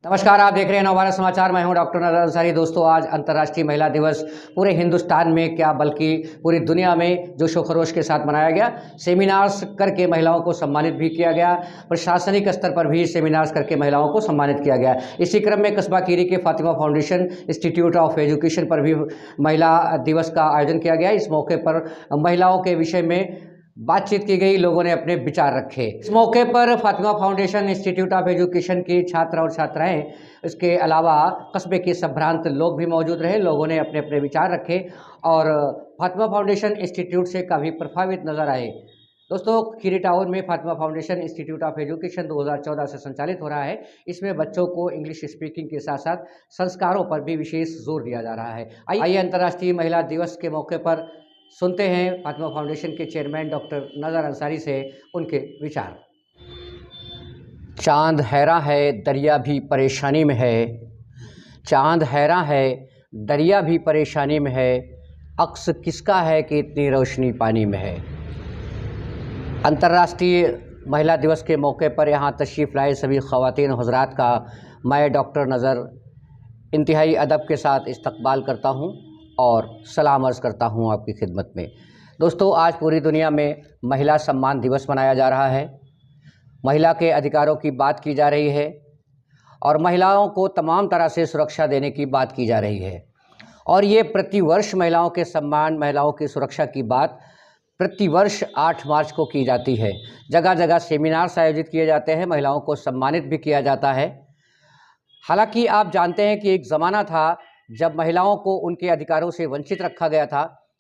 नमस्कार, आप देख रहे हैं नवभारत समाचार। मैं हूं डॉक्टर नजर अंसारी। दोस्तों, आज अंतर्राष्ट्रीय महिला दिवस पूरे हिंदुस्तान में क्या बल्कि पूरी दुनिया में जोशो खरोश के साथ मनाया गया। सेमिनार्स करके महिलाओं को सम्मानित भी किया गया। प्रशासनिक स्तर पर भी सेमिनार्स करके महिलाओं को सम्मानित किया गया। इसी क्रम में कस्बा कीरी के Fatima foundation institute of education पर भी महिला दिवस का आयोजन किया गया। इस मौके पर महिलाओं के विषय में बातचीत की गई, लोगों ने अपने विचार रखे। इस मौके पर Fatima foundation institute of education की छात्र और छात्राएं, इसके अलावा कस्बे के संभ्रांत लोग भी मौजूद रहे। लोगों ने अपने अपने विचार रखे और फातिमा फाउंडेशन इंस्टीट्यूट से काफ़ी प्रभावित नजर आए। दोस्तों, खीरी टाउन में Fatima foundation institute of education 2014 से संचालित हो रहा है। इसमें बच्चों को इंग्लिश स्पीकिंग के साथ साथ संस्कारों पर भी विशेष जोर दिया जा रहा है। आइए अंतर्राष्ट्रीय महिला दिवस के मौके पर सुनते हैं फातिमा फाउंडेशन के चेयरमैन डॉक्टर नज़र अंसारी से उनके विचार। चांद हैरां है, दरिया भी परेशानी में है। चांद हैरां है, दरिया भी परेशानी में है। अक्स किसका है कि इतनी रोशनी पानी में है। अंतर्राष्ट्रीय महिला दिवस के मौके पर यहाँ तशरीफ़ लाए सभी ख़वातीन हज़रात का मैं डॉक्टर नज़र इंतहाई अदब के साथ इस्तकबाल करता हूँ और सलाम अर्ज़ करता हूँ आपकी खिदमत में। दोस्तों, आज पूरी दुनिया में महिला सम्मान दिवस मनाया जा रहा है। महिला के अधिकारों की बात की जा रही है और महिलाओं को तमाम तरह से सुरक्षा देने की बात की जा रही है। और ये प्रतिवर्ष महिलाओं के सम्मान, महिलाओं की सुरक्षा की बात प्रतिवर्ष 8 मार्च को की जाती है। जगह जगह सेमिनार्स आयोजित किए जाते हैं, महिलाओं को सम्मानित भी किया जाता है। हालांकि आप जानते हैं कि एक ज़माना था जब महिलाओं को उनके अधिकारों से वंचित रखा गया था।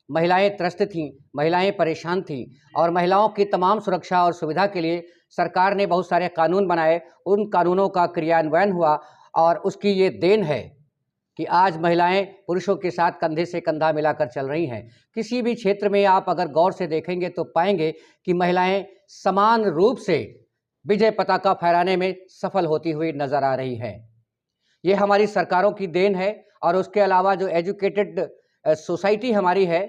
महिलाएं त्रस्त थीं, महिलाएं परेशान थीं और महिलाओं की तमाम सुरक्षा और सुविधा के लिए सरकार ने बहुत सारे कानून बनाए। उन कानूनों का क्रियान्वयन हुआ और उसकी ये देन है कि आज महिलाएं पुरुषों के साथ कंधे से कंधा मिलाकर चल रही हैं। किसी भी क्षेत्र में आप अगर गौर से देखेंगे तो पाएंगे कि महिलाएं समान रूप से विजय पताका फहराने में सफल होती हुई नजर आ रही हैं। ये हमारी सरकारों की देन है और उसके अलावा जो एजुकेटेड सोसाइटी हमारी है,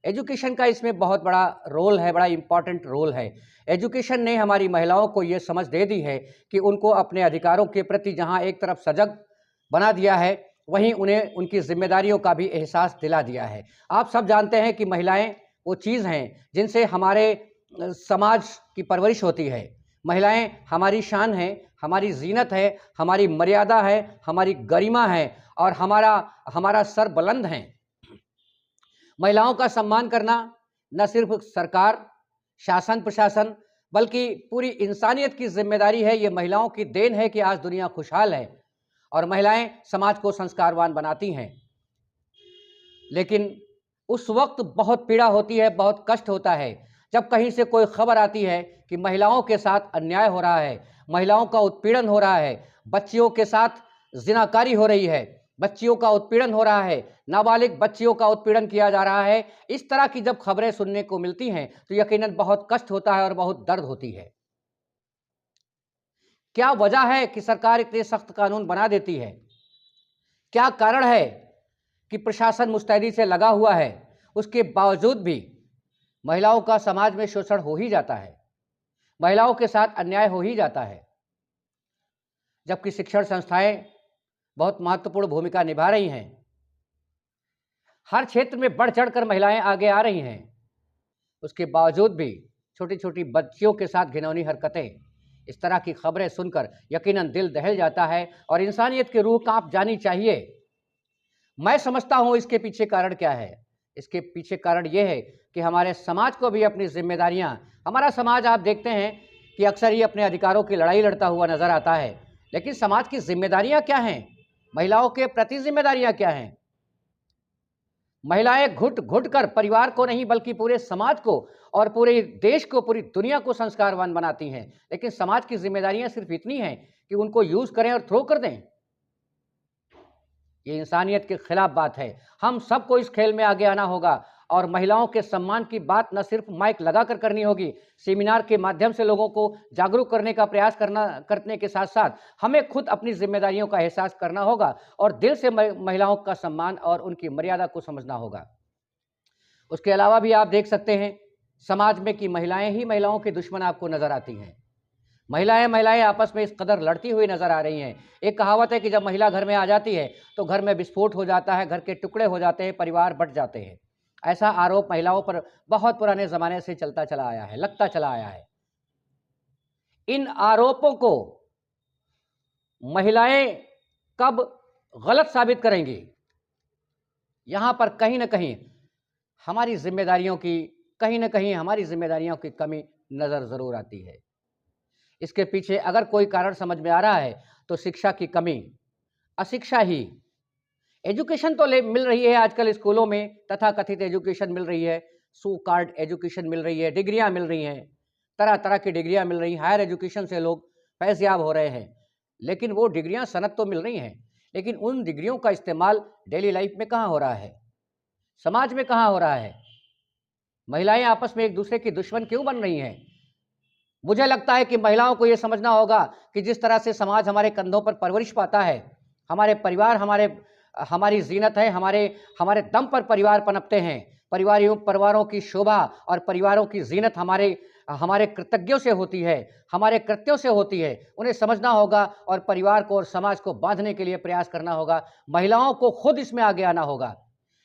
एजुकेशन का इसमें बहुत बड़ा रोल है, बड़ा इम्पॉर्टेंट रोल है। एजुकेशन ने हमारी महिलाओं को ये समझ दे दी है कि उनको अपने अधिकारों के प्रति जहाँ एक तरफ सजग बना दिया है, वहीं उन्हें उनकी जिम्मेदारियों का भी एहसास दिला दिया है। आप सब जानते हैं कि महिलाएं वो चीज़ हैं जिनसे हमारे समाज की परवरिश होती है। महिलाएं हमारी शान है, हमारी जीनत है, हमारी मर्यादा है, हमारी गरिमा है और हमारा सर बुलंद है। महिलाओं का सम्मान करना न सिर्फ सरकार, शासन प्रशासन बल्कि पूरी इंसानियत की जिम्मेदारी है। ये महिलाओं की देन है कि आज दुनिया खुशहाल है और महिलाएं समाज को संस्कारवान बनाती हैं। लेकिन उस वक्त बहुत पीड़ा होती है, बहुत कष्ट होता है जब कहीं से कोई खबर आती है कि महिलाओं के साथ अन्याय हो रहा है, महिलाओं का उत्पीड़न हो रहा है, बच्चियों के साथ जिनाकारी हो रही है, बच्चियों का उत्पीड़न हो रहा है, नाबालिग बच्चियों का उत्पीड़न किया जा रहा है। इस तरह की जब खबरें सुनने को मिलती हैं तो यकीनन बहुत कष्ट होता है और बहुत दर्द होती है। क्या वजह है कि सरकार इतने सख्त कानून बना देती है? क्या कारण है कि प्रशासन मुस्तैदी से लगा हुआ है, उसके बावजूद भी महिलाओं का समाज में शोषण हो ही जाता है, महिलाओं के साथ अन्याय हो ही जाता है? जबकि शिक्षण संस्थाएं बहुत महत्वपूर्ण भूमिका निभा रही हैं, हर क्षेत्र में बढ़ चढ़कर महिलाएं आगे आ रही हैं, उसके बावजूद भी छोटी छोटी बच्चियों के साथ घिनौनी हरकतें, इस तरह की खबरें सुनकर यकीनन दिल दहल जाता है और इंसानियत की रूह कांप जानी चाहिए। मैं समझता हूं इसके पीछे कारण क्या है। इसके पीछे कारण यह है कि हमारे समाज को भी अपनी जिम्मेदारियां, हमारा समाज आप देखते हैं कि अक्सर ही अपने अधिकारों की लड़ाई लड़ता हुआ नजर आता है, लेकिन समाज की जिम्मेदारियां क्या हैं, महिलाओं के प्रति जिम्मेदारियां क्या हैं? महिलाएं घुट घुट कर परिवार को नहीं बल्कि पूरे समाज को और पूरे देश को, पूरी दुनिया को संस्कारवान बनाती हैं। लेकिन समाज की जिम्मेदारियां सिर्फ इतनी हैं कि उनको यूज करें और थ्रो कर दें। ये इंसानियत के खिलाफ बात है। हम सबको इस खेल में आगे आना होगा और महिलाओं के सम्मान की बात न सिर्फ माइक लगाकर करनी होगी, सेमिनार के माध्यम से लोगों को जागरूक करने का प्रयास करने के साथ साथ हमें खुद अपनी जिम्मेदारियों का एहसास करना होगा और दिल से महिलाओं का सम्मान और उनकी मर्यादा को समझना होगा। उसके अलावा भी आप देख सकते हैं समाज में कि महिलाएं ही महिलाओं के दुश्मन आपको नजर आती हैं। महिलाएं महिलाएं आपस में इस कदर लड़ती हुई नजर आ रही हैं। एक कहावत है कि जब महिला घर में आ जाती है तो घर में विस्फोट हो जाता है, घर के टुकड़े हो जाते हैं, परिवार बंट जाते हैं। ऐसा आरोप महिलाओं पर बहुत पुराने जमाने से चलता चला आया है, लगता चला आया है। इन आरोपों को महिलाएं कब गलत साबित करेंगी, यहां पर कहीं ना कहीं हमारी जिम्मेदारियों की कमी नजर जरूर आती है। इसके पीछे अगर कोई कारण समझ में आ रहा है तो शिक्षा की कमी, अशिक्षा ही। एजुकेशन तो मिल रही है आजकल स्कूलों में, तथा कथित एजुकेशन मिल रही है, सो कार्ड एजुकेशन मिल रही है, डिग्रियां मिल रही हैं, तरह तरह की डिग्रियां मिल रही हैं। हायर एजुकेशन से लोग फैज़याब हो रहे हैं, लेकिन वो डिग्रियां सनद तो मिल रही हैं, लेकिन उन डिग्रियों का इस्तेमाल डेली लाइफ में कहाँ हो रहा है, समाज में कहाँ हो रहा है? महिलाएं आपस में एक दूसरे की दुश्मन क्यों बन रही हैं? मुझे लगता है कि महिलाओं को यह समझना होगा कि जिस तरह से समाज हमारे कंधों पर परवरिश पाता है, हमारे परिवार हमारी जीनत है, हमारे दम पर परिवार पनपते हैं। परिवारों की शोभा और परिवारों की जीनत हमारे कृतज्ञों से होती है, हमारे कृत्यों से होती है। उन्हें समझना होगा और परिवार को और समाज को बांधने के लिए प्रयास करना होगा। महिलाओं को खुद इसमें आगे आना होगा।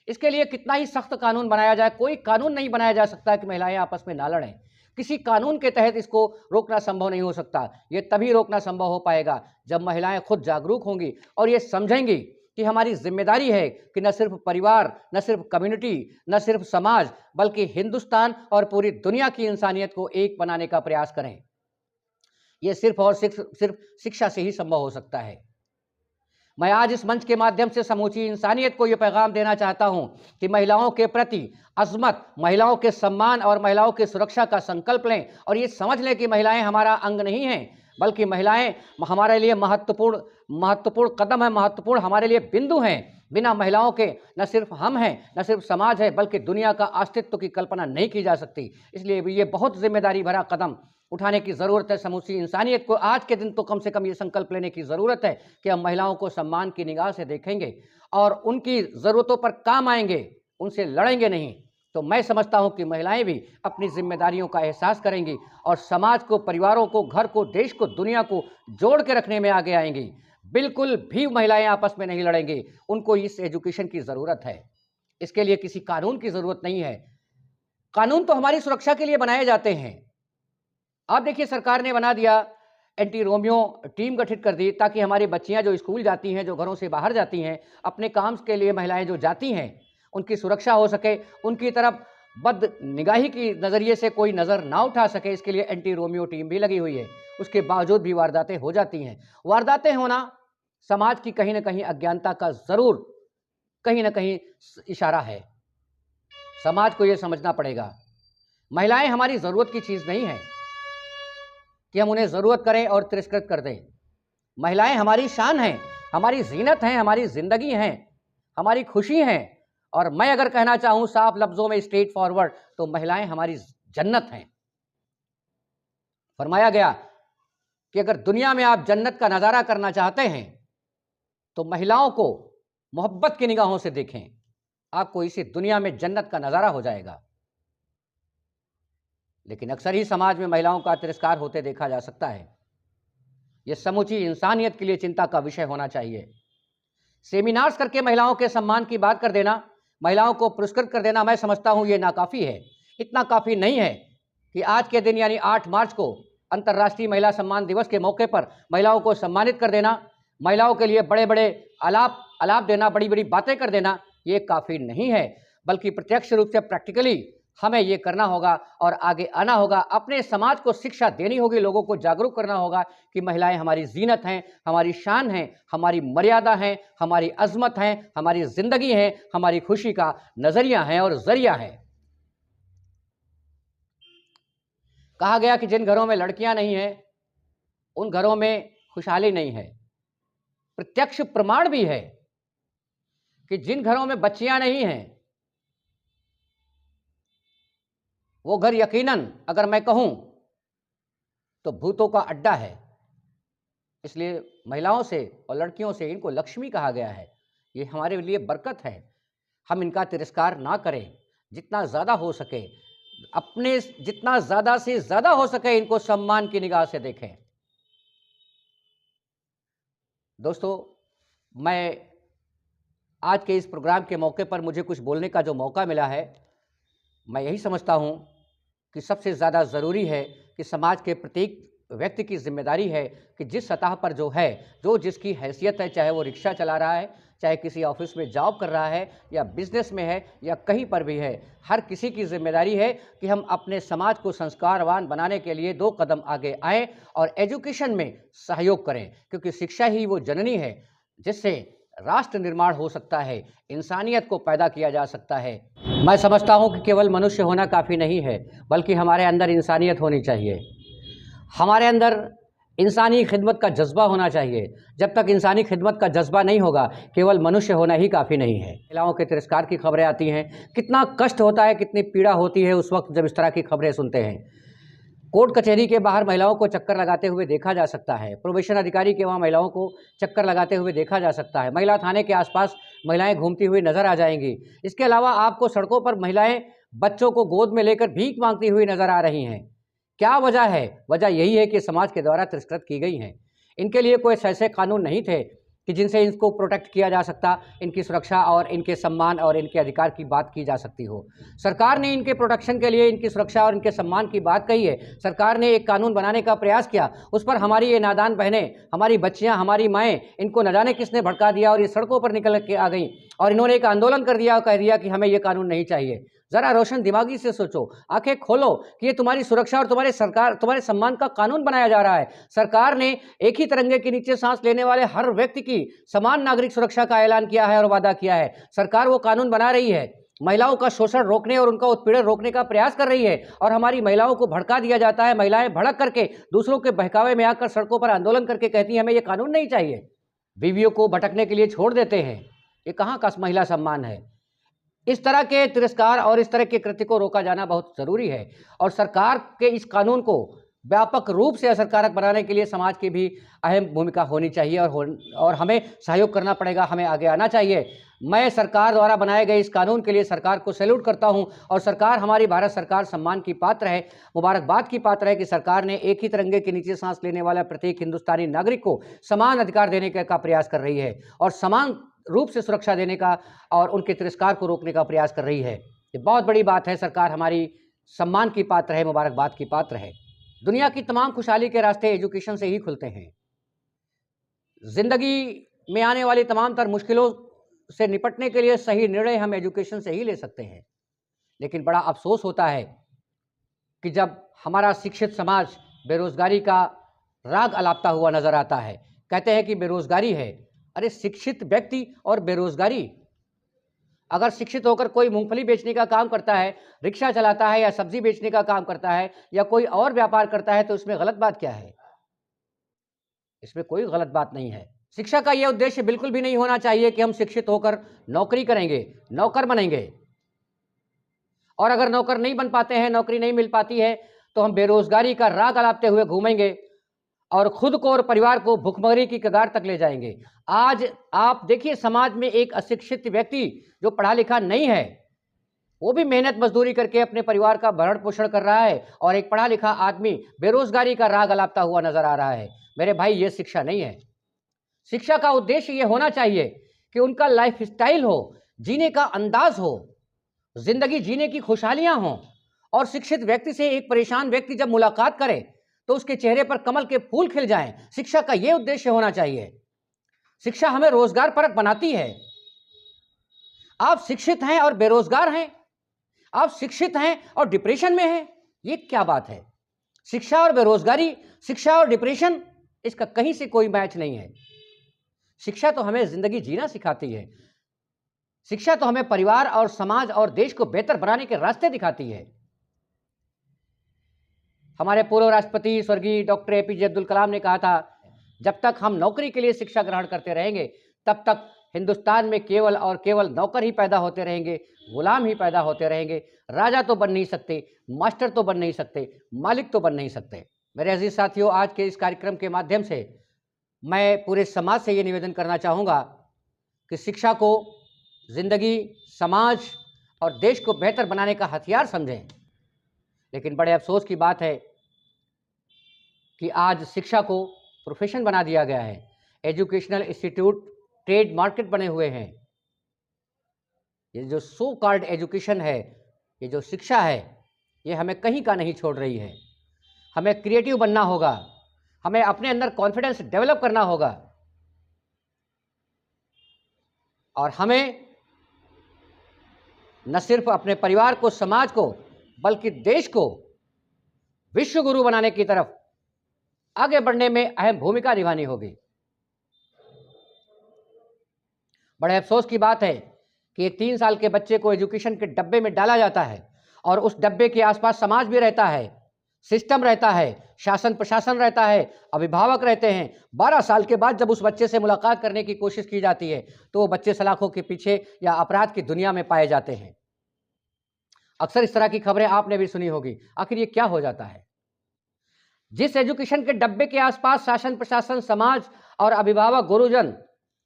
इसके लिए कितना ही सख्त कानून बनाया जाए, कोई कानून नहीं बनाया जा सकता कि महिलाएं आपस में ना लड़ें। किसी कानून के तहत इसको रोकना संभव नहीं हो सकता। ये तभी रोकना संभव हो पाएगा जब महिलाएं खुद जागरूक होंगी और ये समझेंगी कि हमारी जिम्मेदारी है कि न सिर्फ परिवार, न सिर्फ कम्युनिटी, न सिर्फ समाज, बल्कि हिंदुस्तान और पूरी दुनिया की इंसानियत को एक बनाने का प्रयास करें। ये सिर्फ और सिर्फ शिक्षा से ही संभव हो सकता है। मैं आज इस मंच के माध्यम से समूची इंसानियत को यह पैगाम देना चाहता हूं कि महिलाओं के प्रति अजमत, महिलाओं के सम्मान और महिलाओं की सुरक्षा का संकल्प लें और ये समझ लें कि महिलाएं हमारा अंग नहीं हैं, बल्कि महिलाएं हमारे लिए महत्वपूर्ण कदम है, महत्वपूर्ण हमारे लिए बिंदु हैं। बिना महिलाओं के न सिर्फ हम हैं, न सिर्फ समाज है, बल्कि दुनिया का अस्तित्व की कल्पना नहीं की जा सकती। इसलिए ये बहुत जिम्मेदारी भरा कदम उठाने की ज़रूरत है। समूची इंसानियत को आज के दिन तो कम से कम ये संकल्प लेने की ज़रूरत है कि हम महिलाओं को सम्मान की निगाह से देखेंगे और उनकी ज़रूरतों पर काम आएंगे, उनसे लड़ेंगे नहीं। तो मैं समझता हूं कि महिलाएं भी अपनी जिम्मेदारियों का एहसास करेंगी और समाज को, परिवारों को, घर को, देश को, दुनिया को जोड़ के रखने में आगे आएंगी। बिल्कुल भी महिलाएं आपस में नहीं लड़ेंगी। उनको इस एजुकेशन की ज़रूरत है। इसके लिए किसी कानून की ज़रूरत नहीं है। कानून तो हमारी सुरक्षा के लिए बनाए जाते हैं। आप देखिए, सरकार ने बना दिया, एंटी रोमियो टीम गठित कर दी ताकि हमारी बच्चियां जो स्कूल जाती हैं, जो घरों से बाहर जाती हैं, अपने काम के लिए महिलाएं जो जाती हैं, उनकी सुरक्षा हो सके, उनकी तरफ बद निगाही की नज़रिए से कोई नज़र ना उठा सके। इसके लिए एंटी रोमियो टीम भी लगी हुई है। उसके बावजूद भी वारदातें हो जाती हैं। वारदातें होना समाज की कहीं ना कहीं अज्ञानता का ज़रूर कहीं ना कहीं इशारा है। समाज को यह समझना पड़ेगा, महिलाएं हमारी ज़रूरत की चीज़ नहीं है कि हम उन्हें ज़रूरत करें और तिरस्कृत कर दें। महिलाएं हमारी शान हैं, हमारी जीनत हैं, हमारी ज़िंदगी हैं, हमारी खुशी हैं। और मैं अगर कहना चाहूँ साफ लफ्ज़ों में, स्ट्रेट फॉरवर्ड, तो महिलाएं हमारी जन्नत हैं। फरमाया गया कि अगर दुनिया में आप जन्नत का नज़ारा करना चाहते हैं तो महिलाओं को मोहब्बत की निगाहों से देखें, आपको इसी दुनिया में जन्नत का नज़ारा हो जाएगा। लेकिन अक्सर ही समाज में महिलाओं का तिरस्कार होते देखा जा सकता है। यह समूची इंसानियत के लिए चिंता का विषय होना चाहिए। सेमिनार्स करके महिलाओं के सम्मान की बात कर देना, महिलाओं को पुरस्कृत कर देना, मैं समझता हूं यह नाकाफी है। इतना काफ़ी नहीं है कि आज के दिन यानी 8 मार्च को अंतर्राष्ट्रीय महिला सम्मान दिवस के मौके पर महिलाओं को सम्मानित कर देना, महिलाओं के लिए बड़े बड़े आलाप देना, बड़ी बड़ी बातें कर देना, ये काफ़ी नहीं है। बल्कि प्रत्यक्ष रूप से प्रैक्टिकली हमें ये करना होगा और आगे आना होगा। अपने समाज को शिक्षा देनी होगी, लोगों को जागरूक करना होगा कि महिलाएं हमारी जीनत हैं, हमारी शान हैं, हमारी मर्यादा हैं, हमारी अजमत हैं, हमारी जिंदगी हैं, हमारी खुशी का नजरिया हैं और जरिया है। कहा गया कि जिन घरों में लड़कियां नहीं हैं उन घरों में खुशहाली नहीं है। प्रत्यक्ष प्रमाण भी है कि जिन घरों में बच्चियां नहीं हैं वो घर यकीनन, अगर मैं कहूं तो भूतों का अड्डा है। इसलिए महिलाओं से और लड़कियों से, इनको लक्ष्मी कहा गया है, ये हमारे लिए बरकत है। हम इनका तिरस्कार ना करें। जितना ज़्यादा हो सके, जितना ज़्यादा से ज़्यादा हो सके, इनको सम्मान की निगाह से देखें। दोस्तों, मैं आज के इस प्रोग्राम के मौके पर मुझे कुछ बोलने का जो मौका मिला है, मैं यही समझता हूँ कि सबसे ज़्यादा ज़रूरी है कि समाज के प्रत्येक व्यक्ति की ज़िम्मेदारी है कि जिस सतह पर जो है, जो जिसकी हैसियत है, चाहे वो रिक्शा चला रहा है, चाहे किसी ऑफ़िस में जॉब कर रहा है या बिज़नेस में है या कहीं पर भी है, हर किसी की ज़िम्मेदारी है कि हम अपने समाज को संस्कारवान बनाने के लिए 2 कदम आगे आएँ और एजुकेशन में सहयोग करें, क्योंकि शिक्षा ही वो जननी है, जिससे राष्ट्र निर्माण हो सकता है, इंसानियत को पैदा किया जा सकता है। मैं समझता हूँ कि केवल मनुष्य होना काफ़ी नहीं है, बल्कि हमारे अंदर इंसानियत होनी चाहिए। हमारे अंदर इंसानी खिदमत का जज्बा होना चाहिए। जब तक इंसानी खिदमत का जज्बा नहीं होगा, केवल मनुष्य होना ही काफ़ी नहीं है। महिलाओं के तिरस्कार की खबरें आती हैं, कितना कष्ट होता है, कितनी पीड़ा होती है उस वक्त जब इस तरह की खबरें सुनते हैं। कोर्ट कचहरी के बाहर महिलाओं को चक्कर लगाते हुए देखा जा सकता है। प्रोबेशन अधिकारी के वहाँ महिलाओं को चक्कर लगाते हुए देखा जा सकता है। महिला थाने के आसपास महिलाएं घूमती हुई नजर आ जाएंगी। इसके अलावा आपको सड़कों पर महिलाएं बच्चों को गोद में लेकर भीख मांगती हुई नजर आ रही हैं। क्या वजह है? वजह यही है कि समाज के द्वारा तिरस्कृत की गई हैं। इनके लिए कोई ऐसे कानून नहीं थे कि जिनसे इनको प्रोटेक्ट किया जा सकता, इनकी सुरक्षा और इनके सम्मान और इनके अधिकार की बात की जा सकती हो। सरकार ने इनके प्रोटेक्शन के लिए, इनकी सुरक्षा और इनके सम्मान की बात कही है। सरकार ने एक कानून बनाने का प्रयास किया, उस पर हमारी ये नादान बहनें, हमारी बच्चियां, हमारी माएँ, इनको न जाने किसने भड़का दिया और ये सड़कों पर निकल के आ गई और इन्होंने एक आंदोलन कर दिया और कह दिया कि हमें ये कानून नहीं चाहिए। जरा रोशन दिमागी से सोचो, आंखें खोलो कि ये तुम्हारी सुरक्षा और तुम्हारे सम्मान का कानून बनाया जा रहा है। सरकार ने एक ही तिरंगे के नीचे सांस लेने वाले हर व्यक्ति की समान नागरिक सुरक्षा का ऐलान किया है और वादा किया है। सरकार वो कानून बना रही है, महिलाओं का शोषण रोकने और उनका उत्पीड़न रोकने का प्रयास कर रही है और हमारी महिलाओं को भड़का दिया जाता है। महिलाएं भड़क करके दूसरों के बहकावे में आकर सड़कों पर आंदोलन करके कहती हैं हमें ये कानून नहीं चाहिए। बीवियों को भटकने के लिए छोड़ देते हैं। ये कहाँ का महिला सम्मान है? इस तरह के तिरस्कार और इस तरह के कृत्य को रोका जाना बहुत ज़रूरी है और सरकार के इस कानून को व्यापक रूप से असरकारक बनाने के लिए समाज की भी अहम भूमिका होनी चाहिए और हमें सहयोग करना पड़ेगा, हमें आगे आना चाहिए। मैं सरकार द्वारा बनाए गए इस कानून के लिए सरकार को सैल्यूट करता हूं और सरकार, हमारी भारत सरकार सम्मान की पात्र है, मुबारकबाद की पात्र है कि सरकार ने एक ही तिरंगे के नीचे सांस लेने वाला प्रत्येक हिंदुस्तानी नागरिक को समान अधिकार देने का प्रयास कर रही है और समान रूप से सुरक्षा देने का और उनके तिरस्कार को रोकने का प्रयास कर रही है। ये बहुत बड़ी बात है। सरकार हमारी सम्मान की पात्र है, मुबारकबाद की पात्र है। दुनिया की तमाम खुशहाली के रास्ते एजुकेशन से ही खुलते हैं। जिंदगी में आने वाली तमाम तर मुश्किलों से निपटने के लिए सही निर्णय हम एजुकेशन से ही ले सकते हैं। लेकिन बड़ा अफसोस होता है कि जब हमारा शिक्षित समाज बेरोजगारी का राग अलापता हुआ नजर आता है। कहते हैं कि बेरोजगारी है। अरे शिक्षित व्यक्ति और बेरोजगारी, अगर शिक्षित होकर कोई मूंगफली बेचने का काम करता है, रिक्शा चलाता है या सब्जी बेचने का काम करता है या कोई और व्यापार करता है तो इसमें गलत बात क्या है? इसमें कोई गलत बात नहीं है। शिक्षा का यह उद्देश्य बिल्कुल भी नहीं होना चाहिए कि हम शिक्षित होकर नौकरी करेंगे, नौकर बनेंगे और अगर नौकर नहीं बन पाते हैं, नौकरी नहीं मिल पाती है तो हम बेरोजगारी का राग अलापते हुए घूमेंगे और खुद को और परिवार को भुखमरी की कगार तक ले जाएंगे। आज आप देखिए, समाज में एक अशिक्षित व्यक्ति जो पढ़ा लिखा नहीं है, वो भी मेहनत मजदूरी करके अपने परिवार का भरण पोषण कर रहा है और एक पढ़ा लिखा आदमी बेरोजगारी का राग अलापता हुआ नजर आ रहा है। मेरे भाई, ये शिक्षा नहीं है। शिक्षा का उद्देश्य ये होना चाहिए कि उनका लाइफ स्टाइल हो, जीने का अंदाज हो, जिंदगी जीने की खुशहालियां हों और शिक्षित व्यक्ति से एक परेशान व्यक्ति जब मुलाकात करे तो उसके चेहरे पर कमल के फूल खिल जाएं। शिक्षा का यह उद्देश्य होना चाहिए। शिक्षा हमें रोजगार परक बनाती है। आप शिक्षित हैं और बेरोजगार हैं, आप शिक्षित हैं और डिप्रेशन में हैं, ये क्या बात है? शिक्षा और बेरोजगारी, शिक्षा और डिप्रेशन, इसका कहीं से कोई मैच नहीं है। शिक्षा तो हमें जिंदगी जीना सिखाती है। शिक्षा तो हमें परिवार और समाज और देश को बेहतर बनाने के रास्ते दिखाती है। हमारे पूर्व राष्ट्रपति स्वर्गीय डॉक्टर एपीजे अब्दुल कलाम ने कहा था, जब तक हम नौकरी के लिए शिक्षा ग्रहण करते रहेंगे तब तक हिंदुस्तान में केवल और केवल नौकर ही पैदा होते रहेंगे, गुलाम ही पैदा होते रहेंगे। राजा तो बन नहीं सकते, मास्टर तो बन नहीं सकते, मालिक तो बन नहीं सकते। मेरे अजीज साथियों, आज के इस कार्यक्रम के माध्यम से मैं पूरे समाज से ये निवेदन करना चाहूँगा कि शिक्षा को जिंदगी, समाज और देश को बेहतर बनाने का हथियार समझें। लेकिन बड़े अफसोस की बात है कि आज शिक्षा को प्रोफेशन बना दिया गया है। एजुकेशनल इंस्टीट्यूट ट्रेड मार्केट बने हुए हैं। ये जो सो कॉल्ड एजुकेशन है, ये जो शिक्षा है, ये हमें कहीं का नहीं छोड़ रही है। हमें क्रिएटिव बनना होगा, हमें अपने अंदर कॉन्फिडेंस डेवलप करना होगा और हमें न सिर्फ अपने परिवार को, समाज को, बल्कि देश को विश्व गुरु बनाने की तरफ आगे बढ़ने में अहम भूमिका निभानी होगी। बड़े अफसोस की बात है कि एक 3 साल के बच्चे को एजुकेशन के डब्बे में डाला जाता है और उस डब्बे के आसपास समाज भी रहता है, सिस्टम रहता है, शासन प्रशासन रहता है, अभिभावक रहते हैं। 12 साल के बाद जब उस बच्चे से मुलाकात करने की कोशिश की जाती है तो वो बच्चे सलाखों के पीछे या अपराध की दुनिया में पाए जाते हैं। अक्सर इस तरह की खबरें आपने भी सुनी होगी। आखिर ये क्या हो जाता है? जिस एजुकेशन के डब्बे के आसपास शासन प्रशासन, समाज और अभिभावक, गुरुजन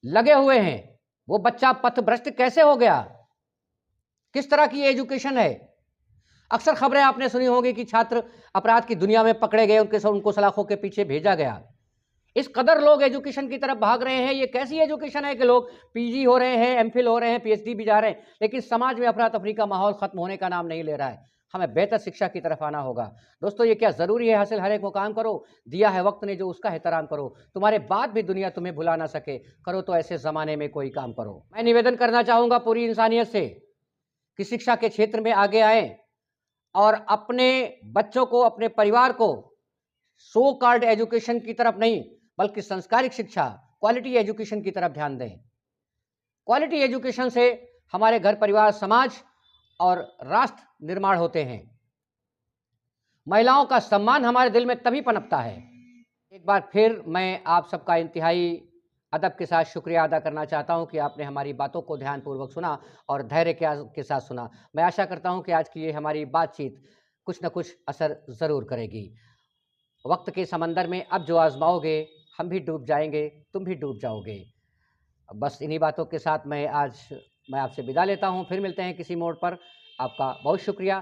लगे हुए हैं, वो बच्चा पथभ्रष्ट कैसे हो गया? किस तरह की एजुकेशन है? अक्सर खबरें आपने सुनी होगी कि छात्र अपराध की दुनिया में पकड़े गए, उनको सलाखों के पीछे भेजा गया। इस कदर लोग एजुकेशन की तरफ भाग रहे हैं। ये कैसी एजुकेशन है कि लोग पीजी हो रहे हैं, एमफिल हो रहे हैं, पीएचडी भी जा रहे हैं, लेकिन समाज में अफरा तफरी का माहौल खत्म होने का नाम नहीं ले रहा है। हमें बेहतर शिक्षा की तरफ आना होगा। दोस्तों, ये क्या जरूरी है हासिल हर एक मुकाम करो? दिया है वक्त ने जो उसका एहतराम करो। तुम्हारे बाद भी दुनिया तुम्हें भुला ना सके, करो तो ऐसे जमाने में कोई काम करो। मैं निवेदन करना चाहूंगा पूरी इंसानियत से कि शिक्षा के क्षेत्र में आगे आए और अपने बच्चों को, अपने परिवार को सो कॉल्ड एजुकेशन की तरफ नहीं, बल्कि संस्कारिक शिक्षा, क्वालिटी एजुकेशन की तरफ ध्यान दें। क्वालिटी एजुकेशन से हमारे घर परिवार, समाज और राष्ट्र निर्माण होते हैं। महिलाओं का सम्मान हमारे दिल में तभी पनपता है। एक बार फिर मैं आप सबका इंतहाई अदब के साथ शुक्रिया अदा करना चाहता हूं कि आपने हमारी बातों को ध्यानपूर्वक सुना और धैर्य के साथ सुना। मैं आशा करता हूं कि आज की ये हमारी बातचीत कुछ न कुछ असर ज़रूर करेगी। वक्त के समंदर में अब जो आजमाओगे, हम भी डूब जाएंगे, तुम भी डूब जाओगे। बस इन्हीं बातों के साथ मैं आपसे विदा लेता हूं। फिर मिलते हैं किसी मोड़ पर। आपका बहुत शुक्रिया।